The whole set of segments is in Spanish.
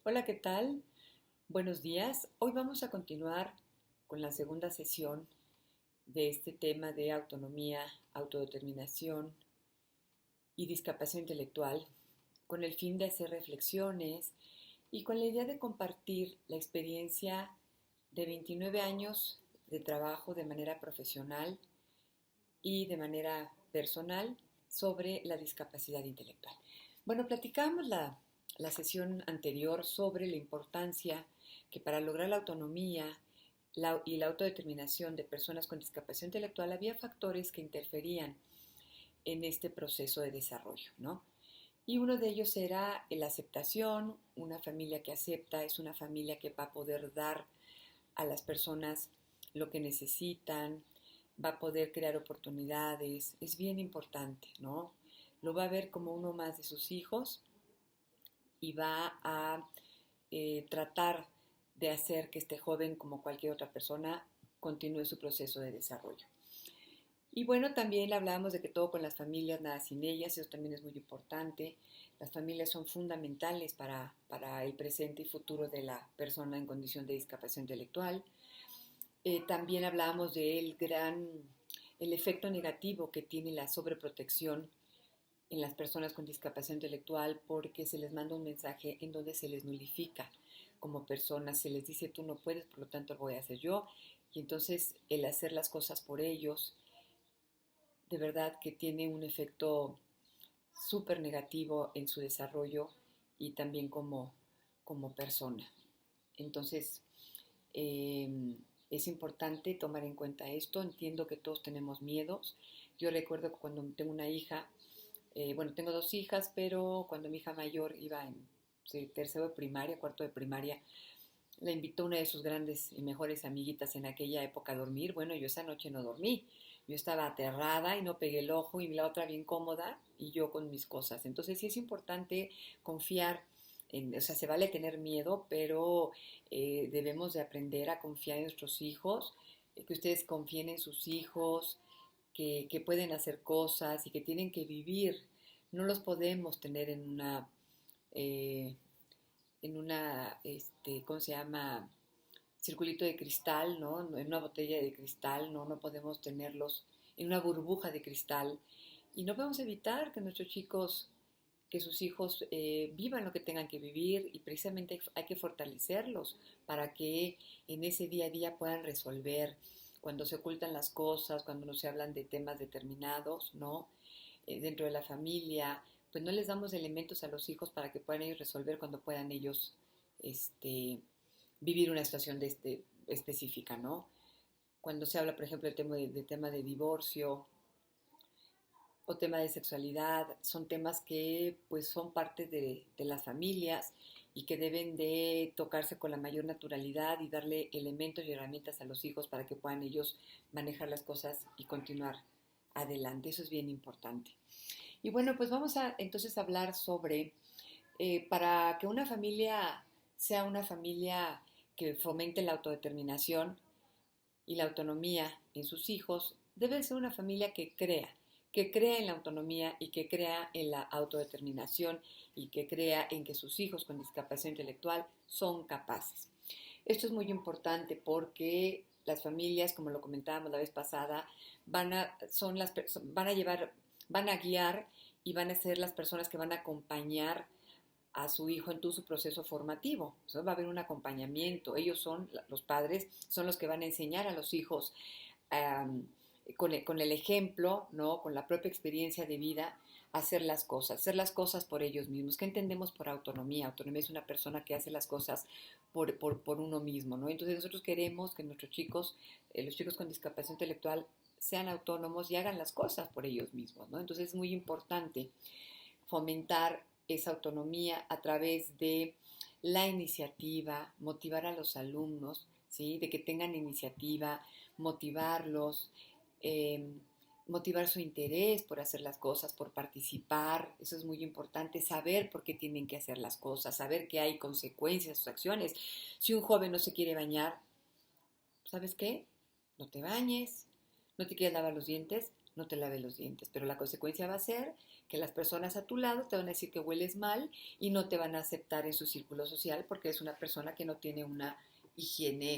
Hola, ¿qué tal? Buenos días. Hoy vamos a continuar con la segunda sesión de este tema de autonomía, autodeterminación y discapacidad intelectual, con el fin de hacer reflexiones y con la idea de compartir la experiencia de 29 años de trabajo de manera profesional y de manera personal sobre la discapacidad intelectual. Bueno, platicamos la sesión anterior sobre la importancia que para lograr la autonomía y la autodeterminación de personas con discapacidad intelectual había factores que interferían en este proceso de desarrollo, ¿no? Y uno de ellos era la aceptación. Una familia que acepta es una familia que va a poder dar a las personas lo que necesitan, va a poder crear oportunidades, es bien importante, ¿no? Lo va a ver como uno más de sus hijos y va a tratar de hacer que este joven, como cualquier otra persona, continúe su proceso de desarrollo. Y bueno, también hablábamos de que todo con las familias, nada sin ellas, eso también es muy importante. Las familias son fundamentales para el presente y futuro de la persona en condición de discapacidad intelectual. También hablábamos el efecto negativo que tiene la sobreprotección en las personas con discapacidad intelectual, porque se les manda un mensaje en donde se les nulifica como personas, se les dice tú no puedes, por lo tanto lo voy a hacer yo, y entonces el hacer las cosas por ellos, de verdad que tiene un efecto súper negativo en su desarrollo y también como persona. Entonces, es importante tomar en cuenta esto. Entiendo que todos tenemos miedos. Yo recuerdo que cuando tengo una hija, bueno, tengo dos hijas, pero cuando mi hija mayor iba en tercero de primaria, cuarto de primaria, la invitó una de sus grandes y mejores amiguitas en aquella época a dormir. Bueno, yo esa noche no dormí. Yo estaba aterrada y no pegué el ojo y la otra bien cómoda y yo con mis cosas. Entonces sí es importante confiar o sea, se vale tener miedo, pero debemos de aprender a confiar en nuestros hijos, que ustedes confíen en sus hijos, que pueden hacer cosas y que tienen que vivir. No los podemos tener eh, ¿cómo se llama? Circulito de cristal, ¿no? En una botella de cristal, ¿no? No podemos tenerlos en una burbuja de cristal. Y no podemos evitar que sus hijos vivan lo que tengan que vivir y precisamente hay que fortalecerlos para que en ese día a día puedan resolver cuando se ocultan las cosas, cuando no se hablan de temas determinados, ¿no? Dentro de la familia, pues no les damos elementos a los hijos para que puedan ellos resolver cuando puedan ellos este, vivir una situación específica, ¿no? Cuando se habla, por ejemplo, tema de divorcio o tema de sexualidad, son temas que pues son parte de las familias y que deben de tocarse con la mayor naturalidad y darle elementos y herramientas a los hijos para que puedan ellos manejar las cosas y continuar adelante. Eso es bien importante. Y bueno, pues vamos a entonces hablar sobre, para que una familia sea una familia que fomente la autodeterminación y la autonomía en sus hijos, debe ser una familia que crea en la autonomía y que crea en la autodeterminación y que crea en que sus hijos con discapacidad intelectual son capaces. Esto es muy importante porque las familias, como lo comentábamos la vez pasada, van a guiar y van a ser las personas que van a acompañar a su hijo en todo su proceso formativo. Entonces va a haber un acompañamiento. Ellos son, los padres, son los que van a enseñar a los hijos um, con el ejemplo, ¿no? Con la propia experiencia de vida, hacer las cosas por ellos mismos. ¿Qué entendemos por autonomía? Autonomía es una persona que hace las cosas por uno mismo, ¿no? Entonces nosotros queremos que nuestros chicos, los chicos con discapacidad intelectual, sean autónomos y hagan las cosas por ellos mismos, ¿no? Entonces es muy importante fomentar esa autonomía a través de la iniciativa, motivar a los alumnos, ¿sí? De que tengan iniciativa, motivarlos, eh, motivar su interés por hacer las cosas, por participar, eso es muy importante, saber por qué tienen que hacer las cosas, saber que hay consecuencias a sus acciones. Si un joven no se quiere bañar, ¿sabes qué? No te bañes, no te quieres lavar los dientes, no te laves los dientes. Pero la consecuencia va a ser que las personas a tu lado te van a decir que hueles mal y no te van a aceptar en su círculo social porque es una persona que no tiene una higiene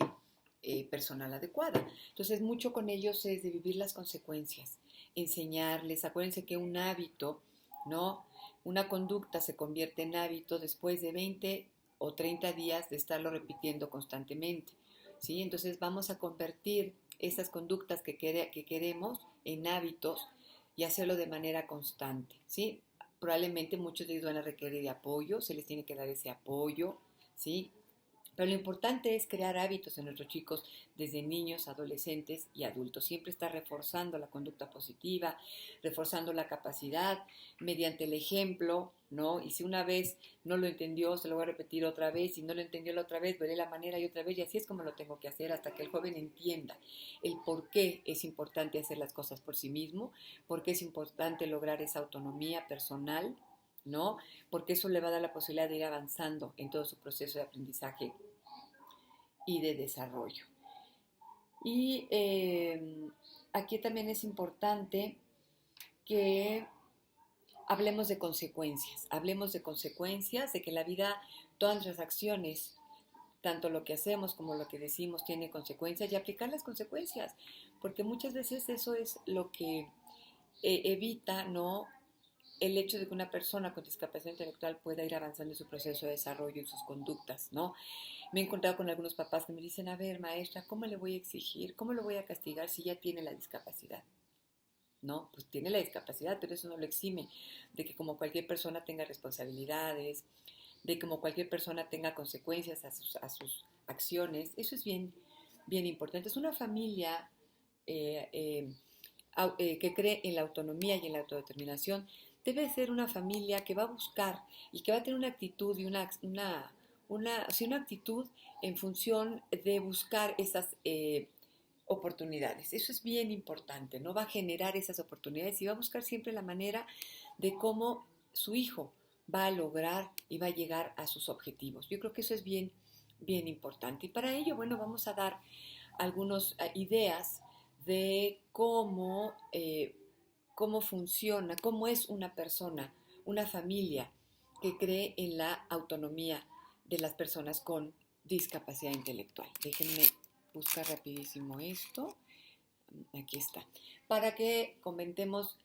personal adecuada. Entonces, mucho con ellos es de vivir las consecuencias, enseñarles. Acuérdense que un hábito, ¿no? Una conducta se convierte en hábito después de 20 o 30 días de estarlo repitiendo constantemente, ¿sí? Entonces vamos a convertir esas conductas que queremos en hábitos y hacerlo de manera constante, ¿sí? Probablemente muchos de ellos van a requerir de apoyo, se les tiene que dar ese apoyo, ¿sí? Pero lo importante es crear hábitos en nuestros chicos desde niños, adolescentes y adultos. Siempre está reforzando la conducta positiva, reforzando la capacidad mediante el ejemplo, ¿no? Y si una vez no lo entendió, se lo voy a repetir otra vez. Si no lo entendió la otra vez, veré la manera y otra vez. Y así es como lo tengo que hacer hasta que el joven entienda el por qué es importante hacer las cosas por sí mismo, por qué es importante lograr esa autonomía personal, ¿no? Porque eso le va a dar la posibilidad de ir avanzando en todo su proceso de aprendizaje y de desarrollo. Y aquí también es importante que hablemos de consecuencias, de que en la vida todas nuestras acciones, tanto lo que hacemos como lo que decimos, tiene consecuencias y aplicar las consecuencias, porque muchas veces eso es lo que evita, ¿no?, el hecho de que una persona con discapacidad intelectual pueda ir avanzando en su proceso de desarrollo y sus conductas, ¿no? Me he encontrado con algunos papás que me dicen, a ver, maestra, ¿cómo le voy a exigir? ¿Cómo lo voy a castigar si ya tiene la discapacidad? No, pues tiene la discapacidad, pero eso no lo exime de que como cualquier persona tenga responsabilidades, de que como cualquier persona tenga consecuencias a sus acciones. Eso es bien, bien importante. Es una familia eh, eh, que cree en la autonomía y en la autodeterminación. Debe ser una familia que va a buscar y que va a tener una actitud y una actitud en función de buscar esas oportunidades. Eso es bien importante, ¿no? Va a generar esas oportunidades y va a buscar siempre la manera de cómo su hijo va a lograr y va a llegar a sus objetivos. Yo creo que eso es bien, bien importante. Y para ello, bueno, vamos a dar algunas ideas de cómo funciona, cómo es una persona, una familia que cree en la autonomía de las personas con discapacidad intelectual. Déjenme buscar rapidísimo esto. Aquí está. Para que comentemos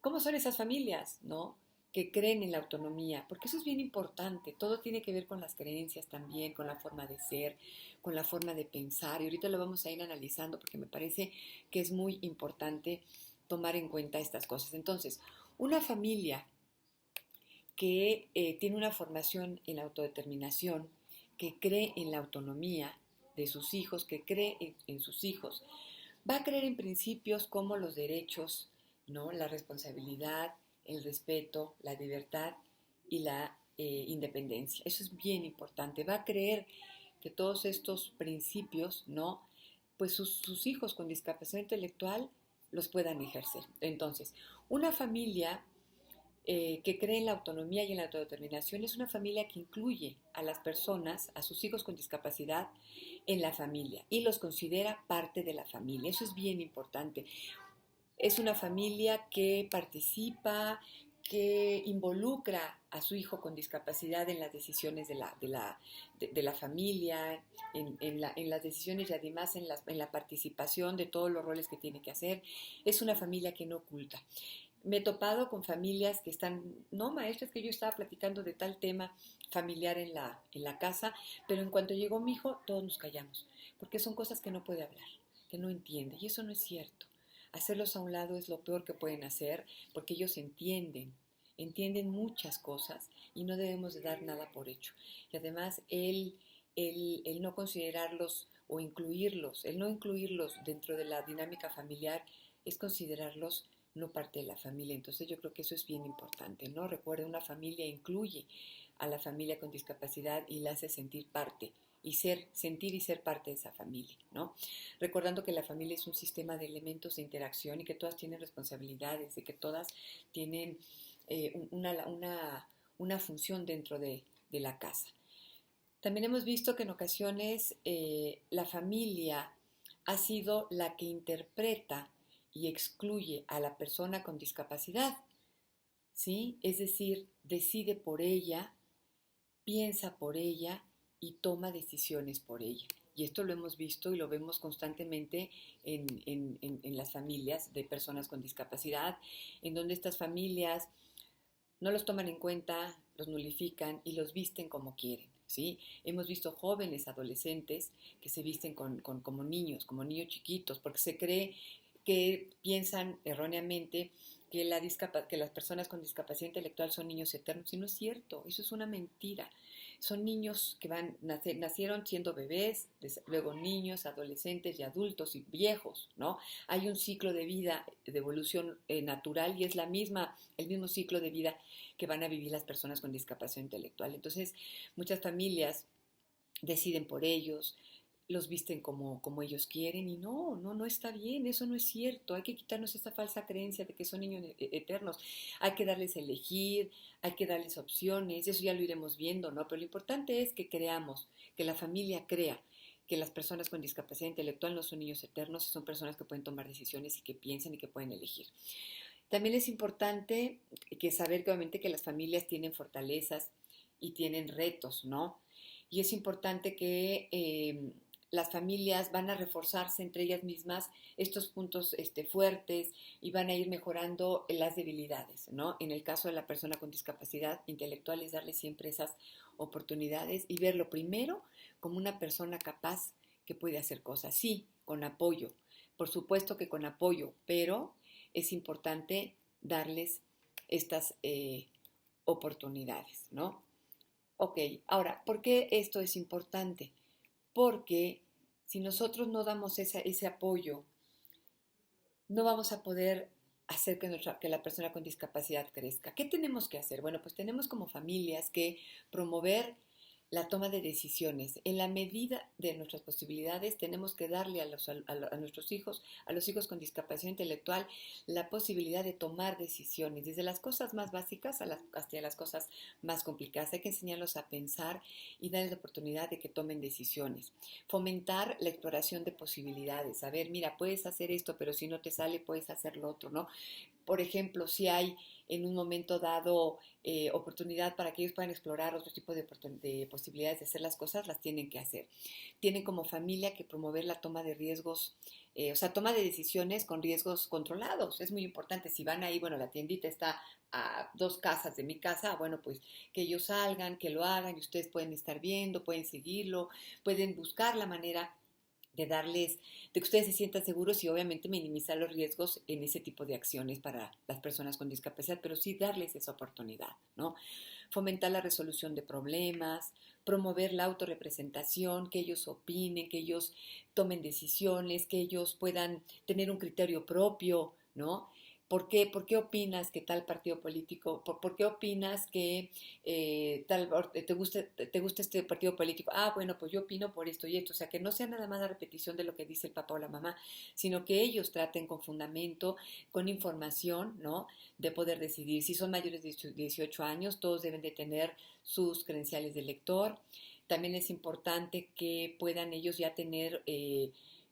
cómo son esas familias, ¿no?, que creen en la autonomía, porque eso es bien importante. Todo tiene que ver con las creencias también, con la forma de ser, con la forma de pensar. Y ahorita lo vamos a ir analizando porque me parece que es muy importante tomar en cuenta estas cosas. Entonces, una familia que tiene una formación en la autodeterminación, que cree en la autonomía de sus hijos, que cree en sus hijos, va a creer en principios como los derechos, ¿no?, la responsabilidad, el respeto, la libertad y la independencia. Eso es bien importante. Va a creer que todos estos principios, ¿no?, pues sus hijos con discapacidad intelectual los puedan ejercer. Entonces, una familia que cree en la autonomía y en la autodeterminación es una familia que incluye a las personas, a sus hijos con discapacidad en la familia y los considera parte de la familia. Eso es bien importante. Es una familia que participa, que involucra a su hijo con discapacidad en las decisiones de la familia, en las decisiones y además en la participación de todos los roles que tiene que hacer. Es una familia que no oculta. Me he topado con familias que están, no, maestra, es que yo estaba platicando de tal tema familiar en la casa, pero en cuanto llegó mi hijo, todos nos callamos, porque son cosas que no puede hablar, que no entiende, y eso no es cierto. Hacerlos a un lado es lo peor que pueden hacer, porque ellos entienden muchas cosas y no debemos de dar nada por hecho. Y además, el no considerarlos o incluirlos, el no incluirlos dentro de la dinámica familiar es considerarlos no parte de la familia. Entonces yo creo que eso es bien importante, ¿no? Recuerda, una familia incluye a la familia con discapacidad y la hace sentir parte y sentir y ser parte de esa familia, ¿no? Recordando que la familia es un sistema de elementos de interacción y que todas tienen responsabilidades, de que todas tienen una función dentro de la casa. También hemos visto que en ocasiones la familia ha sido la que interpreta y excluye a la persona con discapacidad, ¿sí? Es decir, decide por ella, piensa por ella y toma decisiones por ella. Y esto lo hemos visto y lo vemos constantemente en las familias de personas con discapacidad, en donde estas familias no los toman en cuenta, los nulifican y los visten como quieren. ¿Sí? Hemos visto jóvenes, adolescentes que se visten como niños chiquitos, porque se cree que piensan erróneamente que las personas con discapacidad intelectual son niños eternos, y no es cierto, eso es una mentira. Son niños que nacieron siendo bebés, luego niños, adolescentes y adultos y viejos, ¿no? Hay un ciclo de vida, de evolución natural, y es el mismo ciclo de vida que van a vivir las personas con discapacidad intelectual. Entonces, muchas familias deciden por ellos, los visten como ellos quieren, y no está bien, eso no es cierto. Hay que quitarnos esa falsa creencia de que son niños eternos. Hay que darles a elegir, hay que darles opciones, eso ya lo iremos viendo, ¿no? Pero lo importante es que creamos, que la familia crea que las personas con discapacidad intelectual no son niños eternos, son personas que pueden tomar decisiones y que piensan y que pueden elegir. También es importante saber que obviamente que las familias tienen fortalezas y tienen retos, ¿no? Y es importante que las familias van a reforzarse entre ellas mismas estos puntos fuertes, y van a ir mejorando las debilidades, ¿no? En el caso de la persona con discapacidad intelectual, es darle siempre esas oportunidades y verlo primero como una persona capaz que puede hacer cosas. Sí, con apoyo, por supuesto que con apoyo, pero es importante darles estas oportunidades, ¿no? Ok, ahora, ¿por qué esto es importante? Porque si nosotros no damos ese apoyo, no vamos a poder hacer que la persona con discapacidad crezca. ¿Qué tenemos que hacer? Bueno, pues tenemos como familias que promover la toma de decisiones. En la medida de nuestras posibilidades, tenemos que darle a nuestros hijos, a los hijos con discapacidad intelectual, la posibilidad de tomar decisiones, desde las cosas más básicas hasta las cosas más complicadas. Hay que enseñarlos a pensar y darles la oportunidad de que tomen decisiones. Fomentar la exploración de posibilidades. A ver, mira, puedes hacer esto, pero si no te sale, puedes hacer lo otro, ¿no? Por ejemplo, si hay en un momento dado oportunidad para que ellos puedan explorar otro tipo de posibilidades de hacer las cosas, las tienen que hacer. Tienen como familia que promover la toma de riesgos, toma de decisiones con riesgos controlados. Es muy importante. Si van ahí, bueno, la tiendita está a 2 casas de mi casa, bueno, pues que ellos salgan, que lo hagan, y ustedes pueden estar viendo, pueden seguirlo, pueden buscar la manera de que ustedes se sientan seguros, y obviamente minimizar los riesgos en ese tipo de acciones para las personas con discapacidad, pero sí darles esa oportunidad, ¿no? Fomentar la resolución de problemas, promover la autorrepresentación, que ellos opinen, que ellos tomen decisiones, que ellos puedan tener un criterio propio, ¿no? ¿Por qué opinas que tal partido político, por qué opinas que te gusta este partido político? Ah, bueno, pues yo opino por esto y esto. O sea, que no sea nada más la repetición de lo que dice el papá o la mamá, sino que ellos traten con fundamento, con información, ¿no? De poder decidir. Si son mayores de 18 años, todos deben de tener sus credenciales de lector. También es importante que puedan ellos ya tener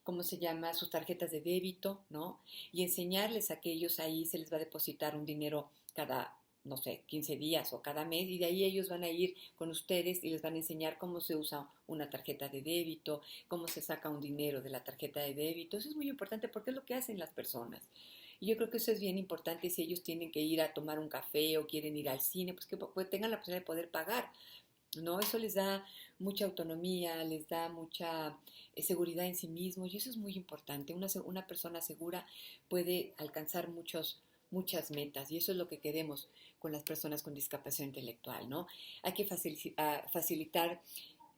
¿cómo se llama? Sus tarjetas de débito, ¿no? Y enseñarles a que ellos ahí se les va a depositar un dinero cada, no sé, 15 días o cada mes, y de ahí ellos van a ir con ustedes y les van a enseñar cómo se usa una tarjeta de débito, cómo se saca un dinero de la tarjeta de débito. Eso es muy importante porque es lo que hacen las personas. Y yo creo que eso es bien importante. Si ellos tienen que ir a tomar un café o quieren ir al cine, pues que tengan la posibilidad de poder pagar, ¿no? Eso les da mucha autonomía, les da mucha seguridad en sí mismos, y eso es muy importante. Una persona segura puede alcanzar muchas metas, y eso es lo que queremos con las personas con discapacidad intelectual, ¿no? Hay que facilitar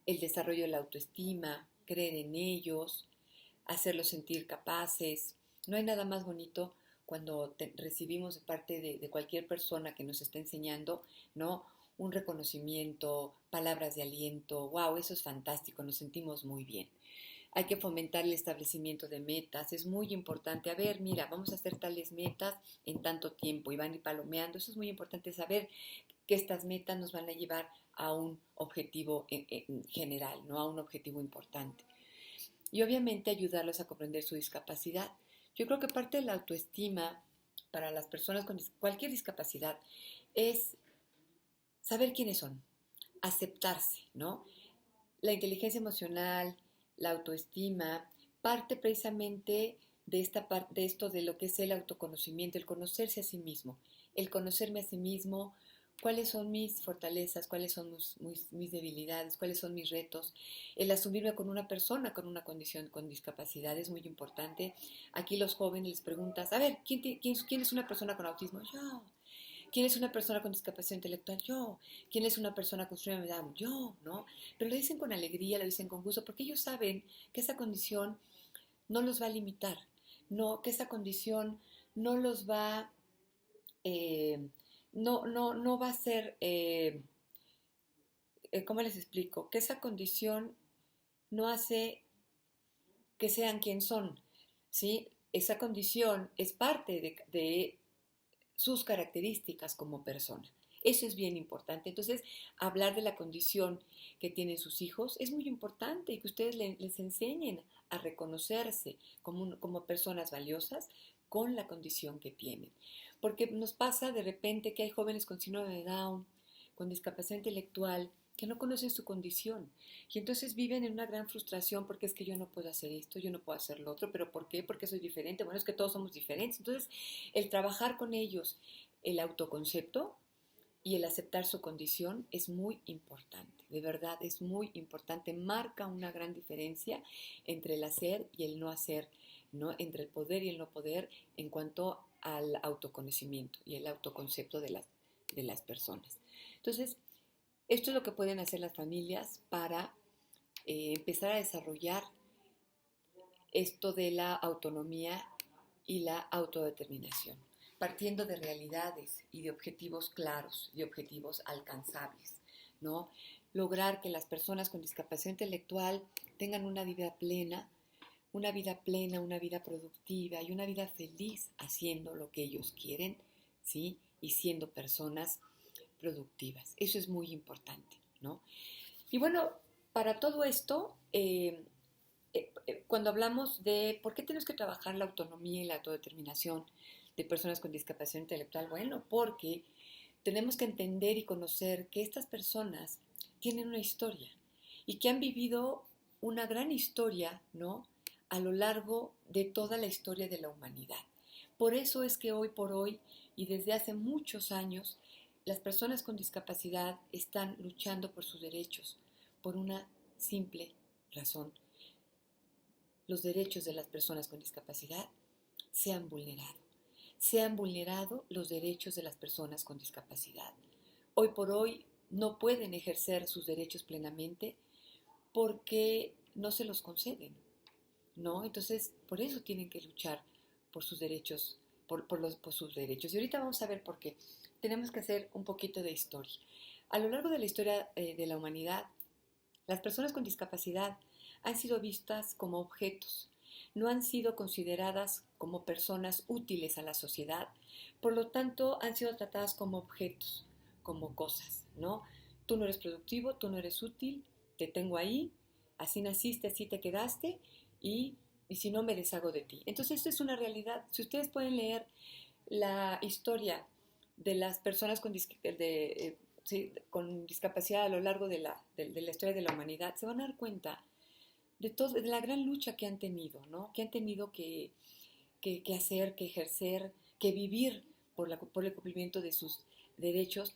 el desarrollo de la autoestima, creer en ellos, hacerlos sentir capaces. No hay nada más bonito cuando recibimos de parte de cualquier persona que nos está enseñando, ¿no? Un reconocimiento, palabras de aliento. Wow, eso es fantástico, nos sentimos muy bien. Hay que fomentar el establecimiento de metas, es muy importante. A ver, mira, vamos a hacer tales metas en tanto tiempo, y van a ir palomeando. Eso es muy importante, saber que estas metas nos van a llevar a un objetivo en general, no a un objetivo importante. Y obviamente ayudarlos a comprender su discapacidad. Yo creo que parte de la autoestima para las personas con cualquier discapacidad es saber quiénes son, aceptarse, ¿no? La inteligencia emocional, la autoestima, parte precisamente de esta parte, de esto de lo que es el autoconocimiento, el conocerse a sí mismo, el conocerme a sí mismo, cuáles son mis fortalezas, cuáles son mis debilidades, cuáles son mis retos, el asumirme con una persona con una condición, con discapacidad es muy importante. Aquí los jóvenes les preguntas, a ver, ¿quién es una persona con autismo? Yo. ¿Quién es una persona con discapacidad intelectual? Yo. ¿Quién es una persona con síndrome de Down? Yo, ¿no? Pero lo dicen con alegría, lo dicen con gusto, porque ellos saben que esa condición no los va a limitar, no, que esa condición no los va, no va a ser, ¿cómo les explico? Que esa condición no hace que sean quien son, ¿sí? Esa condición es parte de sus características como persona. Eso es bien importante. Entonces, hablar de la condición que tienen sus hijos es muy importante y que ustedes les enseñen a reconocerse como personas valiosas con la condición que tienen. Porque nos pasa de repente que hay jóvenes con síndrome de Down, con discapacidad intelectual, que no conocen su condición y entonces viven en una gran frustración porque es que yo no puedo hacer esto, yo no puedo hacer lo otro, pero ¿por qué? Porque soy diferente. Bueno, es que todos somos diferentes. Entonces, el trabajar con ellos, el autoconcepto y el aceptar su condición es muy importante, de verdad es muy importante, marca una gran diferencia entre el hacer y el no hacer, ¿no? Entre el poder y el no poder en cuanto al autoconocimiento y el autoconcepto de las personas. Entonces, esto es lo que pueden hacer las familias para empezar a desarrollar esto de la autonomía y la autodeterminación, partiendo de realidades y de objetivos claros, de objetivos alcanzables, ¿no? Lograr que las personas con discapacidad intelectual tengan una vida plena, una vida productiva y una vida feliz haciendo lo que ellos quieren, ¿sí? Y siendo personas productivas. Eso es muy importante, ¿no? Y bueno, para todo esto, cuando hablamos de por qué tenemos que trabajar la autonomía y la autodeterminación de personas con discapacidad intelectual, bueno, porque tenemos que entender y conocer que estas personas tienen una historia y que han vivido una gran historia, ¿no? A lo largo de toda la historia de la humanidad. Por eso es que hoy por hoy y desde hace muchos años, las personas con discapacidad están luchando por sus derechos, por una simple razón: los derechos de las personas con discapacidad se han vulnerado. Se han vulnerado los derechos de las personas con discapacidad. Hoy por hoy no pueden ejercer sus derechos plenamente porque no se los conceden, ¿no? Entonces, por eso tienen que luchar por sus derechos, por sus derechos. Y ahorita vamos a ver por qué. Tenemos que hacer un poquito de historia. A lo largo de la historia de la humanidad, las personas con discapacidad han sido vistas como objetos, no han sido consideradas como personas útiles a la sociedad, por lo tanto han sido tratadas como objetos, como cosas, ¿no? Tú no eres productivo, tú no eres útil, te tengo ahí, así naciste, así te quedaste y si no me deshago de ti. Entonces esto es una realidad. Si ustedes pueden leer la historia de las personas sí, con discapacidad a lo largo de la historia de la humanidad, se van a dar cuenta de la gran lucha que han tenido, ¿no? Que han tenido que hacer, que ejercer, que vivir por el cumplimiento de sus derechos.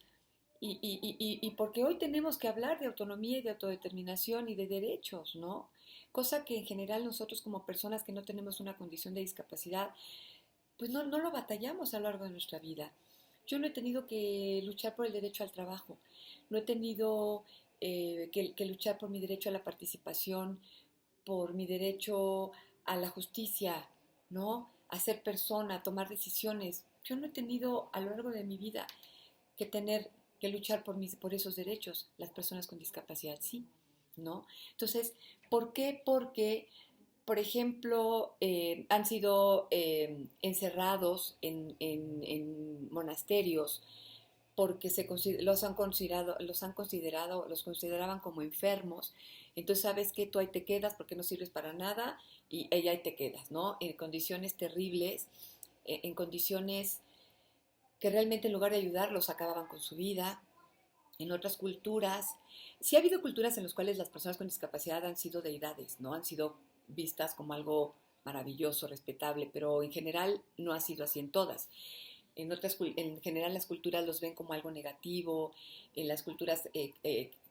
Y porque hoy tenemos que hablar de autonomía y de autodeterminación y de derechos, ¿no? Cosa que en general nosotros como personas que no tenemos una condición de discapacidad, pues no lo batallamos a lo largo de nuestra vida. Yo no he tenido que luchar por el derecho al trabajo, no he tenido que luchar por mi derecho a la participación, por mi derecho a la justicia, ¿no? A ser persona, a tomar decisiones. Yo no he tenido a lo largo de mi vida que tener que luchar por esos derechos. Las personas con discapacidad sí, ¿no? Entonces, ¿por qué? Porque, por ejemplo, han sido encerrados en monasterios porque los consideraban como enfermos. Entonces, ¿sabes qué? Tú ahí te quedas porque no sirves para nada y ella ahí te quedas, ¿no? En condiciones terribles, en condiciones que realmente en lugar de ayudarlos acababan con su vida. En otras culturas, sí ha habido culturas en las cuales las personas con discapacidad han sido deidades, ¿no? Han sido vistas como algo maravilloso, respetable, pero en general no ha sido así en todas. En general las culturas los ven como algo negativo, en las culturas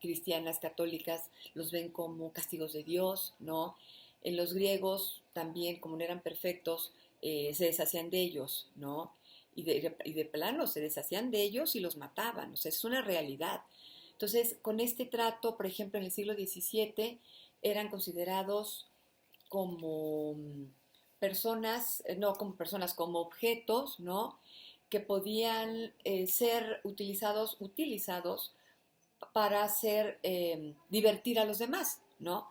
cristianas, católicas, los ven como castigos de Dios, ¿no? En los griegos también, como no eran perfectos, se deshacían de ellos, ¿no? Y de plano se deshacían de ellos y los mataban, o sea, es una realidad. Entonces, con este trato, por ejemplo, en el siglo XVII, eran considerados como personas, no como personas, como objetos, ¿no? Que podían ser utilizados para divertir a los demás, ¿no?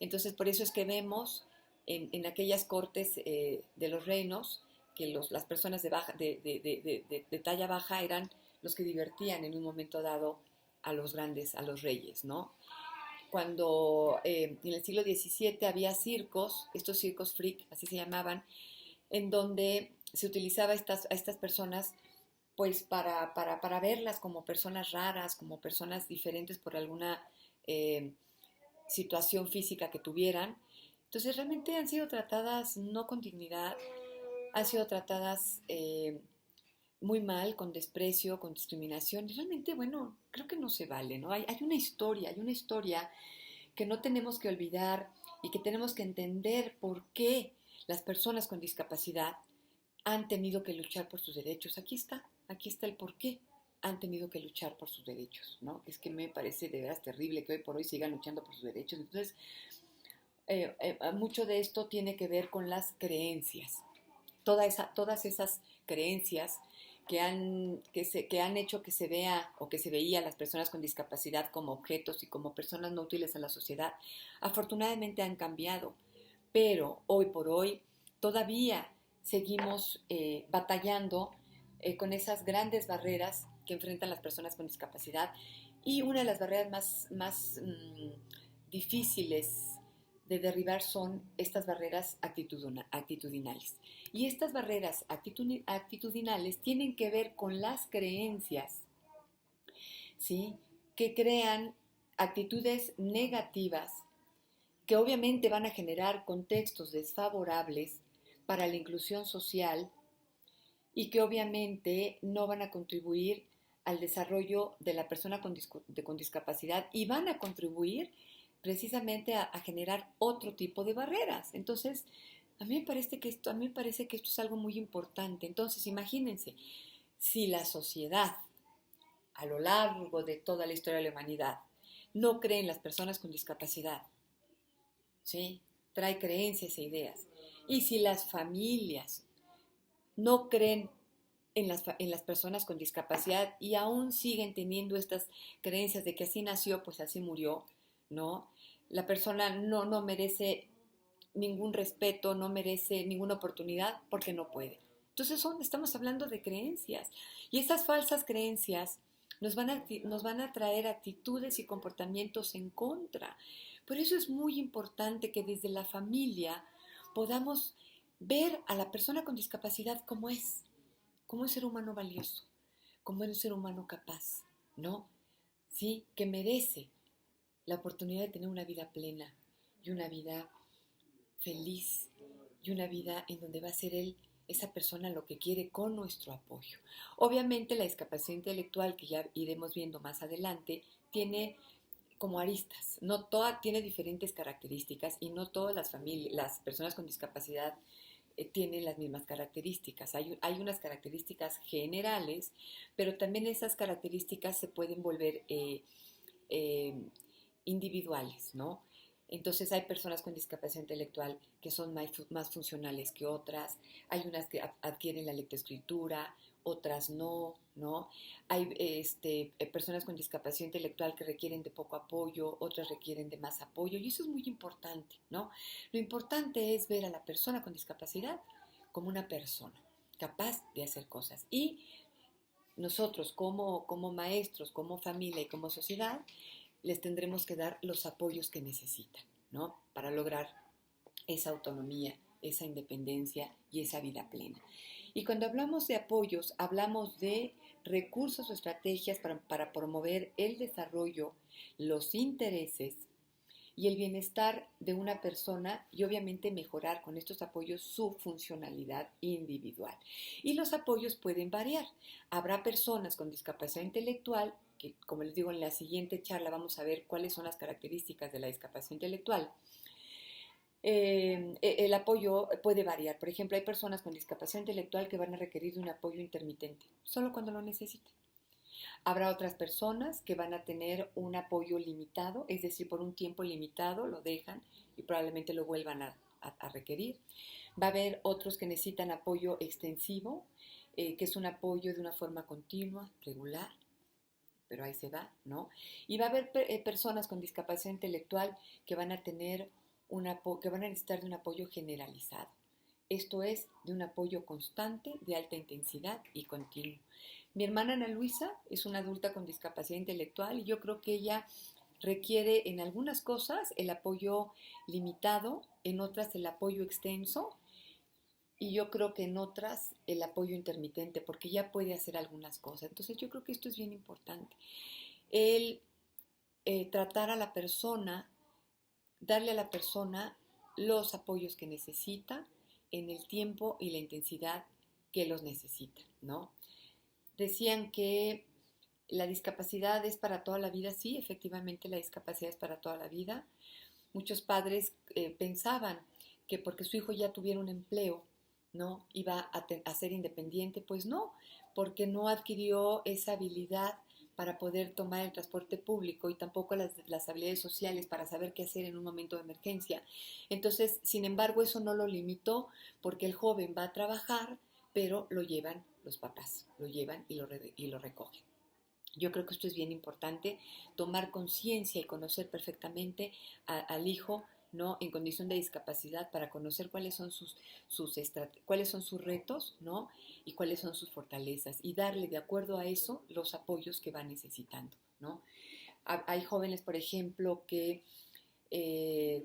Entonces, por eso es que vemos en aquellas cortes de los reinos que las personas de talla baja eran los que divertían en un momento dado a los grandes, a los reyes, ¿no? Cuando en el siglo XVII había circos, estos circos freak, así se llamaban, en donde se utilizaba a estas personas pues para verlas como personas raras, como personas diferentes por alguna eh, situación física que tuvieran. Entonces realmente han sido tratadas no con dignidad, han sido tratadas muy mal, con desprecio, con discriminación. Y realmente, bueno, creo que no se vale, ¿no? Hay una historia que no tenemos que olvidar y que tenemos que entender por qué las personas con discapacidad han tenido que luchar por sus derechos. Aquí está el por qué han tenido que luchar por sus derechos, ¿no? Es que me parece de veras terrible que hoy por hoy sigan luchando por sus derechos. Entonces, mucho de esto tiene que ver con las creencias. Todas esas creencias que han hecho que se vea o que se veía a las personas con discapacidad como objetos y como personas no útiles a la sociedad, afortunadamente han cambiado, pero hoy por hoy todavía seguimos batallando con esas grandes barreras que enfrentan las personas con discapacidad y una de las barreras más difíciles de derribar son estas barreras actitudinales. Y estas barreras actitudinales tienen que ver con las creencias, ¿sí? Que crean actitudes negativas que obviamente van a generar contextos desfavorables para la inclusión social y que obviamente no van a contribuir al desarrollo de la persona con discapacidad y van a contribuir precisamente a generar otro tipo de barreras. Entonces, a mí me parece que esto es algo muy importante. Entonces, imagínense, si la sociedad a lo largo de toda la historia de la humanidad no cree en las personas con discapacidad, ¿sí? Trae creencias e ideas. Y si las familias no creen en las personas con discapacidad y aún siguen teniendo estas creencias de que así nació, pues así murió, ¿no? La persona no merece ningún respeto, no merece ninguna oportunidad porque no puede. Entonces estamos hablando de creencias y estas falsas creencias nos van a traer actitudes y comportamientos en contra. Por eso es muy importante que desde la familia podamos ver a la persona con discapacidad como un ser humano valioso, como un ser humano capaz, ¿no? Sí, que merece la oportunidad de tener una vida plena y una vida feliz y una vida en donde va a ser él, esa persona, lo que quiere con nuestro apoyo. Obviamente la discapacidad intelectual, que ya iremos viendo más adelante, tiene como aristas, no toda tiene diferentes características y no todas las personas con discapacidad tienen las mismas características. Hay unas características generales, pero también esas características se pueden volver eh, individuales, ¿no? Entonces hay personas con discapacidad intelectual que son más funcionales que otras, hay unas que adquieren la lectoescritura, otras no, ¿no? Hay personas con discapacidad intelectual que requieren de poco apoyo, otras requieren de más apoyo, y eso es muy importante, ¿no? Lo importante es ver a la persona con discapacidad como una persona capaz de hacer cosas y nosotros como maestros, como familia y como sociedad, les tendremos que dar los apoyos que necesitan, ¿no? Para lograr esa autonomía, esa independencia y esa vida plena. Y cuando hablamos de apoyos, hablamos de recursos o estrategias para promover el desarrollo, los intereses y el bienestar de una persona y obviamente mejorar con estos apoyos su funcionalidad individual. Y los apoyos pueden variar. Habrá personas con discapacidad intelectual, que como les digo en la siguiente charla vamos a ver cuáles son las características de la discapacidad intelectual. El apoyo puede variar. Por ejemplo, hay personas con discapacidad intelectual que van a requerir de un apoyo intermitente, solo cuando lo necesiten. Habrá otras personas que van a tener un apoyo limitado, es decir, por un tiempo limitado lo dejan y probablemente lo vuelvan a requerir. Va a haber otros que necesitan apoyo extensivo, que es un apoyo de una forma continua, regular, pero ahí se va, ¿no? Y va a haber personas con discapacidad intelectual que van a tener que van a necesitar de un apoyo generalizado. Esto es, de un apoyo constante, de alta intensidad y continuo. Mi hermana Ana Luisa es una adulta con discapacidad intelectual y yo creo que ella requiere en algunas cosas el apoyo limitado, en otras el apoyo extenso y yo creo que en otras el apoyo intermitente, porque ya puede hacer algunas cosas. Entonces yo creo que esto es bien importante. El tratar a la persona, darle a la persona los apoyos que necesita en el tiempo y la intensidad que los necesita, ¿no? Decían que la discapacidad es para toda la vida. Sí, efectivamente la discapacidad es para toda la vida. Muchos padres pensaban que porque su hijo ya tuviera un empleo, ¿no? Iba a ser independiente. Pues no, porque no adquirió esa habilidad para poder tomar el transporte público y tampoco las habilidades sociales para saber qué hacer en un momento de emergencia. Entonces, sin embargo, eso no lo limitó porque el joven va a trabajar, pero lo llevan los papás, lo llevan y lo recogen. Yo creo que esto es bien importante, tomar conciencia y conocer perfectamente al hijo, ¿no? En condición de discapacidad para conocer cuáles son cuáles son sus retos, ¿no? Y cuáles son sus fortalezas y darle de acuerdo a eso los apoyos que va necesitando, ¿no? Hay jóvenes, por ejemplo, que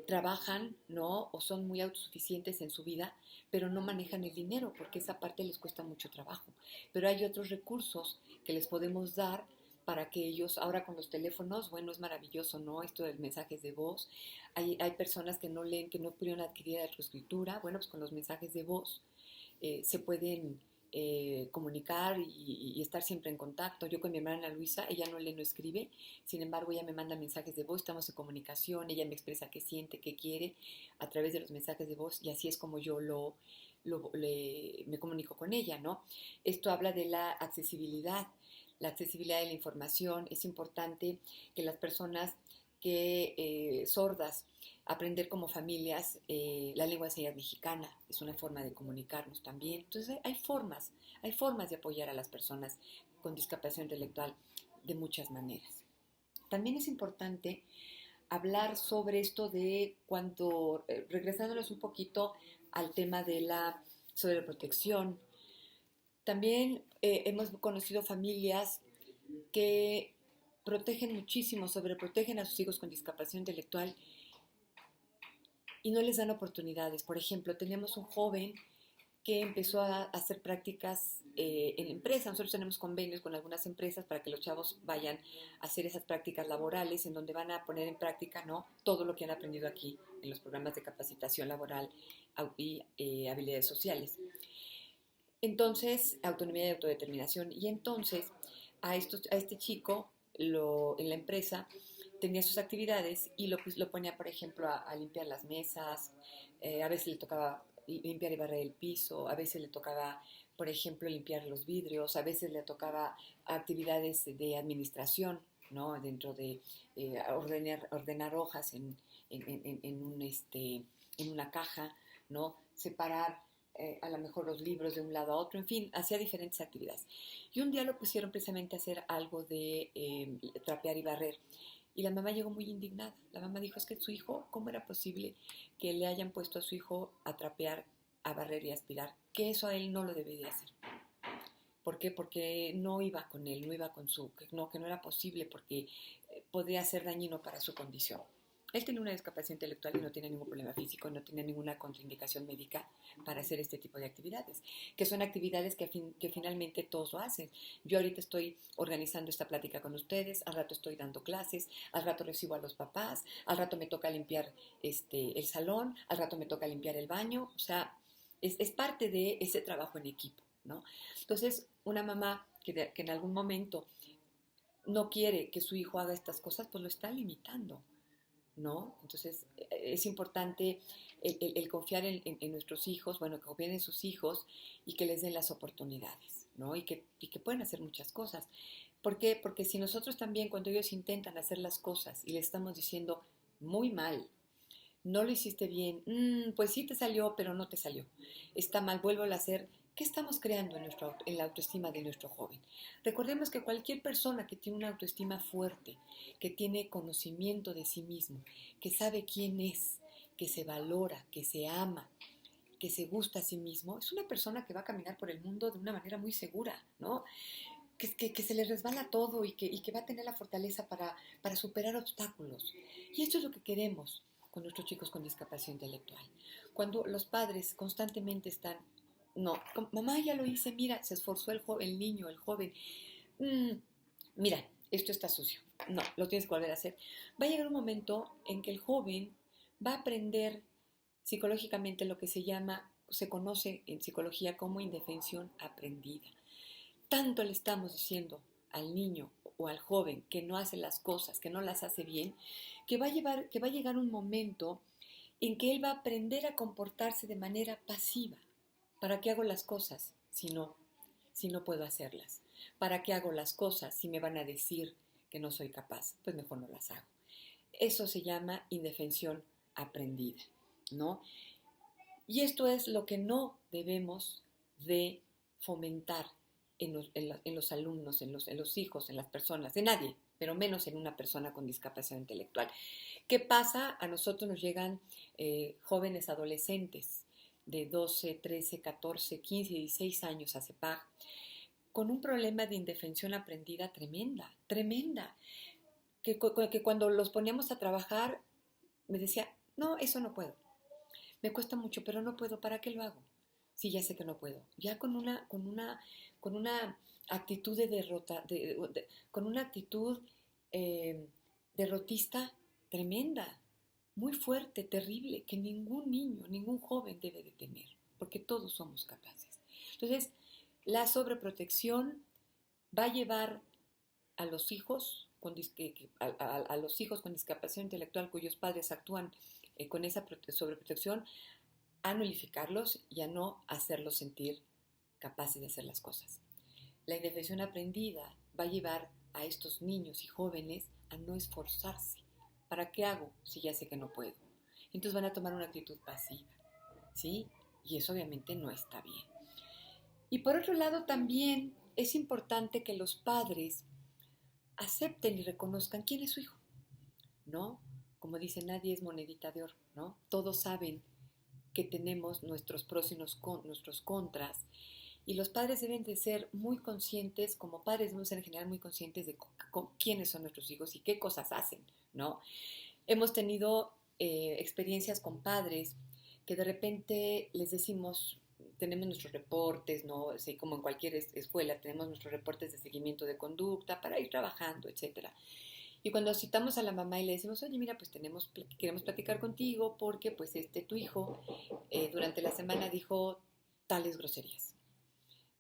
trabajan, ¿no? O son muy autosuficientes en su vida, pero no manejan el dinero porque esa parte les cuesta mucho trabajo. Pero hay otros recursos que les podemos dar para que ellos, ahora con los teléfonos, bueno, es maravilloso, ¿no? Esto de mensajes de voz. Hay personas que no leen, que no pudieron adquirir la escritura. Bueno, pues con los mensajes de voz se pueden comunicar y estar siempre en contacto. Yo con mi hermana Luisa, ella no lee, no escribe, sin embargo ella me manda mensajes de voz, estamos en comunicación, ella me expresa qué siente, qué quiere a través de los mensajes de voz y así es como yo me comunico con ella, ¿no? Esto habla de la accesibilidad de la información. Es importante que las personas sordas, aprender como familias la lengua de señas mexicana, es una forma de comunicarnos también. Entonces hay formas de apoyar a las personas con discapacidad intelectual de muchas maneras. También es importante hablar sobre esto de cuando, regresándonos un poquito al tema de la sobreprotección, también hemos conocido familias que protegen muchísimo, sobreprotegen a sus hijos con discapacidad intelectual y no les dan oportunidades. Por ejemplo, tenemos un joven que empezó a hacer prácticas en empresas. Nosotros tenemos convenios con algunas empresas para que los chavos vayan a hacer esas prácticas laborales en donde van a poner en práctica, ¿no? Todo lo que han aprendido aquí en los programas de capacitación laboral y habilidades sociales. Entonces, autonomía y autodeterminación. Y entonces, a este chico en la empresa tenía sus actividades y lo ponía, por ejemplo, a limpiar las mesas, a veces le tocaba limpiar y barrer el piso, a veces le tocaba, por ejemplo, limpiar los vidrios, a veces le tocaba actividades de administración, ¿no? Dentro de ordenar hojas en una caja, ¿no? Separar a lo mejor los libros de un lado a otro, en fin, hacía diferentes actividades. Y un día lo pusieron precisamente a hacer algo de trapear y barrer. Y la mamá llegó muy indignada. La mamá dijo, es que su hijo, ¿cómo era posible que le hayan puesto a su hijo a trapear, a barrer y a aspirar? Que eso a él no lo debería hacer. ¿Por qué? Porque no iba con él, no iba con que no era posible porque podría ser dañino para su condición. Él tiene una discapacidad intelectual y no tiene ningún problema físico, no tiene ninguna contraindicación médica para hacer este tipo de actividades, que son actividades que finalmente todos lo hacen. Yo ahorita estoy organizando esta plática con ustedes, al rato estoy dando clases, al rato recibo a los papás, al rato me toca limpiar el salón, al rato me toca limpiar el baño, o sea, es parte de ese trabajo en equipo, ¿no? Entonces, una mamá que en algún momento no quiere que su hijo haga estas cosas, pues lo está limitando, ¿no? Entonces, es importante el confiar en nuestros hijos, bueno, que confíen en sus hijos y que les den las oportunidades, ¿no? Y que pueden hacer muchas cosas. ¿Por qué? Porque si nosotros también, cuando ellos intentan hacer las cosas y le estamos diciendo muy mal, no lo hiciste bien, pues sí te salió, pero no te salió, está mal, vuélvelo a hacer. ¿Qué estamos creando en la autoestima de nuestro joven? Recordemos que cualquier persona que tiene una autoestima fuerte, que tiene conocimiento de sí mismo, que sabe quién es, que se valora, que se ama, que se gusta a sí mismo, es una persona que va a caminar por el mundo de una manera muy segura, ¿no? Que se le resbala todo y que va a tener la fortaleza para superar obstáculos. Y esto es lo que queremos con nuestros chicos con discapacidad intelectual. Cuando los padres constantemente están, no, mamá ya lo hice, mira, se esforzó el niño, el joven, mm, mira, esto está sucio, no, lo tienes que volver a hacer. Va a llegar un momento en que el joven va a aprender psicológicamente lo que se conoce en psicología como indefensión aprendida. Tanto le estamos diciendo al niño o al joven que no hace las cosas, que no las hace bien, que va a llegar un momento en que él va a aprender a comportarse de manera pasiva. ¿Para qué hago las cosas si no puedo hacerlas? ¿Para qué hago las cosas si me van a decir que no soy capaz? Pues mejor no las hago. Eso se llama indefensión aprendida, ¿no? Y esto es lo que no debemos de fomentar en los alumnos, en los hijos, en las personas, de nadie, pero menos en una persona con discapacidad intelectual. ¿Qué pasa? A nosotros nos llegan jóvenes adolescentes de 12, 13, 14, 15, 16 años a CEPAG con un problema de indefensión aprendida tremenda, tremenda, que cuando los poníamos a trabajar me decía, no, eso no puedo, me cuesta mucho, pero no puedo, ¿para qué lo hago? Sí, ya sé que no puedo. Ya con una actitud de derrota, con una actitud derrotista tremenda, muy fuerte, terrible, que ningún niño, ningún joven debe de tener, porque todos somos capaces. Entonces, la sobreprotección va a llevar a los hijos a los hijos con discapacidad intelectual cuyos padres actúan con esa sobreprotección a nulificarlos y a no hacerlos sentir capaces de hacer las cosas. La indefensión aprendida va a llevar a estos niños y jóvenes a no esforzarse. ¿Para qué hago si ya sé que no puedo? Entonces van a tomar una actitud pasiva, ¿sí? Y eso obviamente no está bien. Y por otro lado también es importante que los padres acepten y reconozcan quién es su hijo, ¿no? Como dice, nadie es monedita de oro, ¿no? Todos saben que tenemos nuestros pros y nuestros contras. Y los padres deben de ser muy conscientes, como padres debemos ser en general muy conscientes de quiénes son nuestros hijos y qué cosas hacen, ¿no? Hemos tenido experiencias con padres que de repente les decimos, tenemos nuestros reportes, ¿no? Así como en cualquier escuela, tenemos nuestros reportes de seguimiento de conducta para ir trabajando, etcétera. Y cuando citamos a la mamá y le decimos, oye, mira, pues queremos platicar contigo porque pues tu hijo durante la semana dijo tales groserías,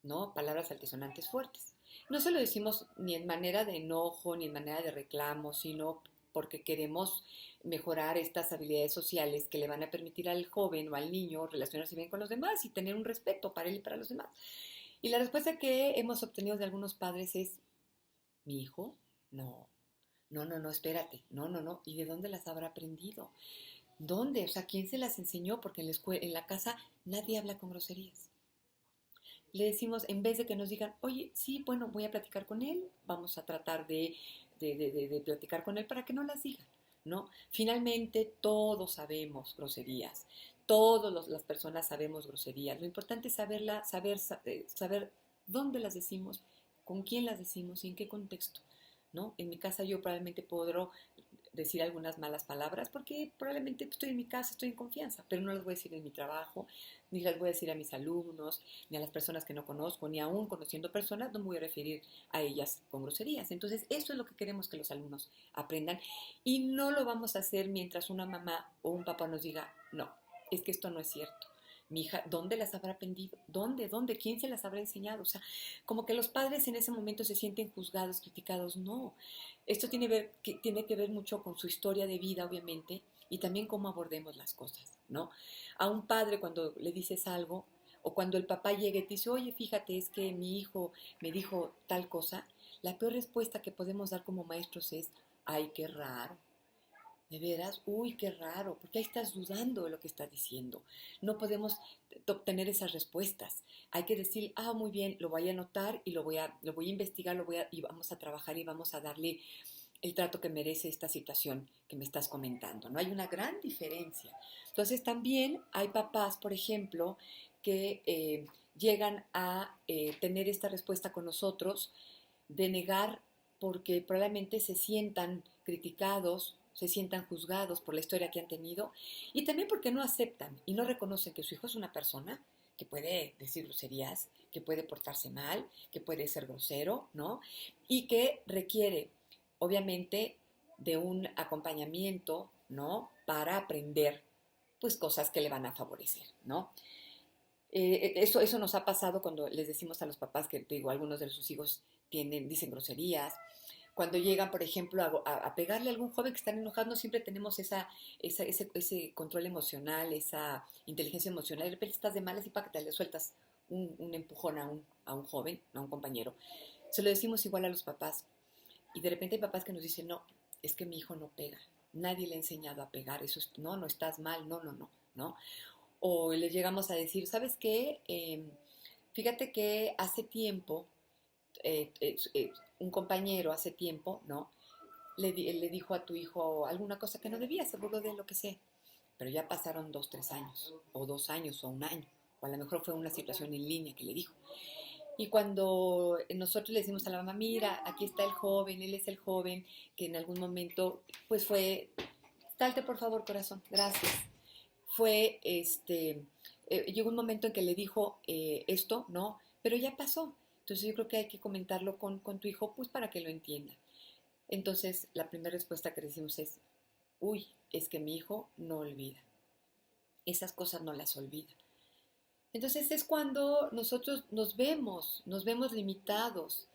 ¿no? Palabras altisonantes fuertes. No se lo decimos ni en manera de enojo, ni en manera de reclamo, sino porque queremos mejorar estas habilidades sociales que le van a permitir al joven o al niño relacionarse bien con los demás y tener un respeto para él y para los demás. Y la respuesta que hemos obtenido de algunos padres es, ¿mi hijo? No, no, espérate, no. ¿Y de dónde las habrá aprendido? ¿Dónde? O sea, ¿quién se las enseñó? Porque en la casa nadie habla con groserías. Le decimos, en vez de que nos digan, oye, sí, bueno, voy a platicar con él, vamos a tratar de platicar con él para que no las digan, ¿no? Finalmente, todos sabemos groserías, todas las personas sabemos groserías. Lo importante es saber dónde las decimos, con quién las decimos y en qué contexto, ¿no? En mi casa yo probablemente podré decir algunas malas palabras porque probablemente estoy en mi casa, estoy en confianza, pero no las voy a decir en mi trabajo, ni las voy a decir a mis alumnos, ni a las personas que no conozco, ni aún conociendo personas, no me voy a referir a ellas con groserías. Entonces, eso es lo que queremos que los alumnos aprendan y no lo vamos a hacer mientras una mamá o un papá nos diga, no, es que esto no es cierto. Mi hija, ¿dónde las habrá aprendido? ¿Dónde? ¿Dónde? ¿Quién se las habrá enseñado? O sea, como que los padres en ese momento se sienten juzgados, criticados. No, esto tiene que ver mucho con su historia de vida, obviamente, y también cómo abordemos las cosas, ¿no? A un padre cuando le dices algo, o cuando el papá llega y te dice, oye, fíjate, es que mi hijo me dijo tal cosa, la peor respuesta que podemos dar como maestros es, ay, qué raro. De veras, uy, qué raro, porque ahí estás dudando de lo que está diciendo. No podemos obtener esas respuestas. Hay que decir, ah, muy bien, lo voy a anotar y lo voy a investigar, y vamos a trabajar y vamos a darle el trato que merece esta situación que me estás comentando, ¿no? Hay una gran diferencia. Entonces también hay papás, por ejemplo, que llegan a tener esta respuesta con nosotros de negar porque probablemente se sientan criticados, se sientan juzgados por la historia que han tenido y también porque no aceptan y no reconocen que su hijo es una persona que puede decir groserías, que puede portarse mal, que puede ser grosero, ¿no? Y que requiere, obviamente, de un acompañamiento, ¿no? Para aprender, pues, cosas que le van a favorecer, ¿no? Eso nos ha pasado cuando les decimos a los papás que, te digo, algunos de sus hijos dicen groserías. Cuando llegan, por ejemplo, a pegarle a algún joven que están enojando, siempre tenemos ese control emocional, esa inteligencia emocional. De repente estás de malas y para que te le sueltas un empujón a un joven, a un compañero. Se lo decimos igual a los papás. Y de repente hay papás que nos dicen, no, es que mi hijo no pega. Nadie le ha enseñado a pegar. No, no estás mal, no, no, no, ¿no? O les llegamos a decir, ¿sabes qué? Fíjate que hace tiempo, un compañero hace tiempo, ¿no? Le dijo a tu hijo alguna cosa que no debía, se burló de lo que sea. Pero ya pasaron 2, 3 años, o 2 años, o un año. O a lo mejor fue una situación en línea que le dijo. Y cuando nosotros le decimos a la mamá, mira, aquí está el joven, él es el joven que en algún momento, pues fue, salte por favor, corazón, gracias. Llegó un momento en que le dijo esto, ¿no? Pero ya pasó. Entonces yo creo que hay que comentarlo con tu hijo, pues para que lo entienda. Entonces la primera respuesta que decimos es, uy, es que mi hijo no olvida. Esas cosas no las olvida. Entonces es cuando nosotros nos vemos limitados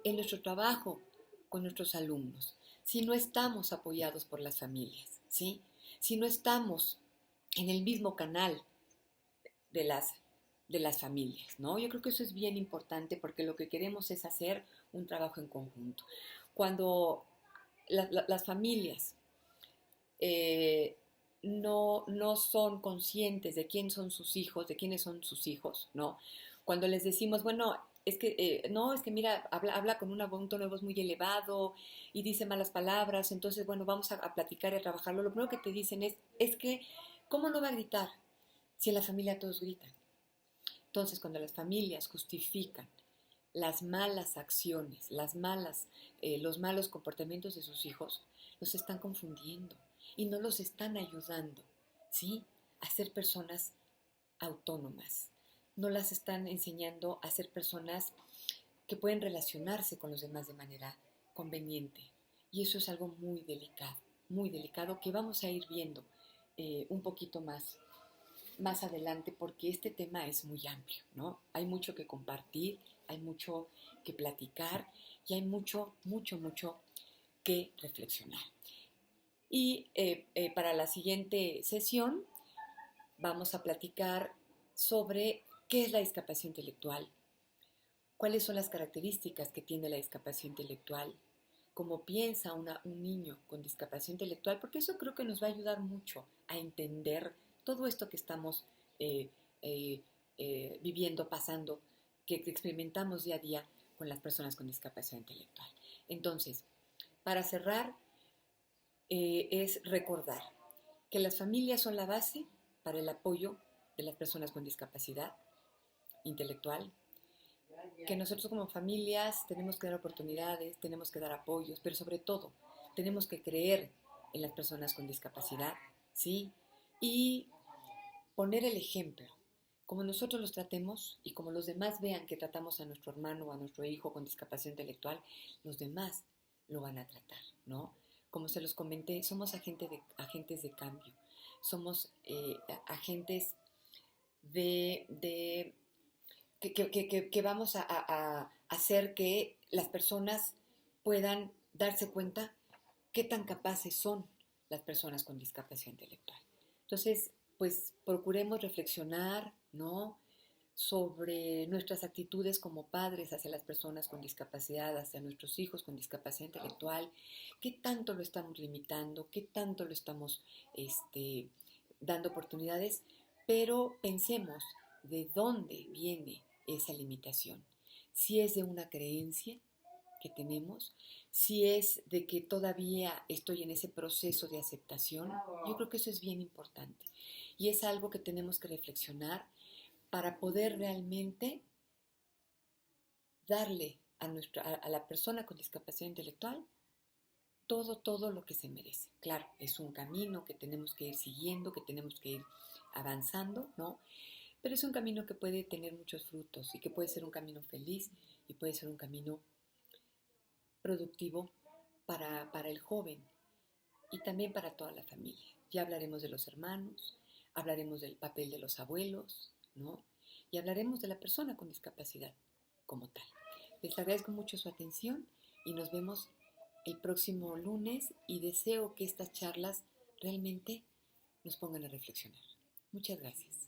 en nuestro trabajo con nuestros alumnos, si no estamos apoyados por las familias, ¿sí? Si no estamos en el mismo canal de las familias, ¿no? Yo creo que eso es bien importante porque lo que queremos es hacer un trabajo en conjunto. Cuando las familias eh, no son conscientes de quién son sus hijos, de quiénes son sus hijos, ¿no? Cuando les decimos, bueno, no, es que mira, habla con un tono de voz muy elevado y dice malas palabras, entonces, bueno, vamos a platicar y a trabajarlo. Lo primero que te dicen es que, ¿cómo no va a gritar si en la familia todos gritan? Entonces, cuando las familias justifican las malas acciones, los malos comportamientos de sus hijos, los están confundiendo y no los están ayudando, ¿sí? A ser personas autónomas. No las están enseñando a ser personas que pueden relacionarse con los demás de manera conveniente. Y eso es algo muy delicado que vamos a ir viendo un poquito más adelante porque este tema es muy amplio, ¿no? Hay mucho que compartir, hay mucho que platicar y hay mucho que reflexionar. Y para la siguiente sesión vamos a platicar sobre qué es la discapacidad intelectual, cuáles son las características que tiene la discapacidad intelectual, cómo piensa un niño con discapacidad intelectual, porque eso creo que nos va a ayudar mucho a entender todo esto que estamos eh, eh, viviendo, pasando, que experimentamos día a día con las personas con discapacidad intelectual. Entonces, para cerrar, es recordar que las familias son la base para el apoyo de las personas con discapacidad intelectual, que nosotros como familias tenemos que dar oportunidades, tenemos que dar apoyos, pero sobre todo tenemos que creer en las personas con discapacidad, ¿sí? Y poner el ejemplo. Como nosotros los tratemos y como los demás vean que tratamos a nuestro hermano o a nuestro hijo con discapacidad intelectual, los demás lo van a tratar, ¿no? Como se los comenté, somos agentes de cambio, somos agentes de que vamos a hacer que las personas puedan darse cuenta qué tan capaces son las personas con discapacidad intelectual. Entonces, pues procuremos reflexionar, ¿no?, sobre nuestras actitudes como padres hacia las personas con discapacidad, hacia nuestros hijos con discapacidad intelectual, qué tanto lo estamos limitando, qué tanto lo estamos dando oportunidades, pero pensemos de dónde viene esa limitación. Si es de una creencia que tenemos, si es de que todavía estoy en ese proceso de aceptación, yo creo que eso es bien importante y es algo que tenemos que reflexionar para poder realmente darle a la persona con discapacidad intelectual todo lo que se merece. Claro, es un camino que tenemos que ir siguiendo, que tenemos que ir avanzando, ¿no? Pero es un camino que puede tener muchos frutos y que puede ser un camino feliz y puede ser un camino productivo para el joven y también para toda la familia. Ya hablaremos de los hermanos, hablaremos del papel de los abuelos, ¿no? Y hablaremos de la persona con discapacidad como tal. Les agradezco mucho su atención y nos vemos el próximo lunes y deseo que estas charlas realmente nos pongan a reflexionar. Muchas gracias.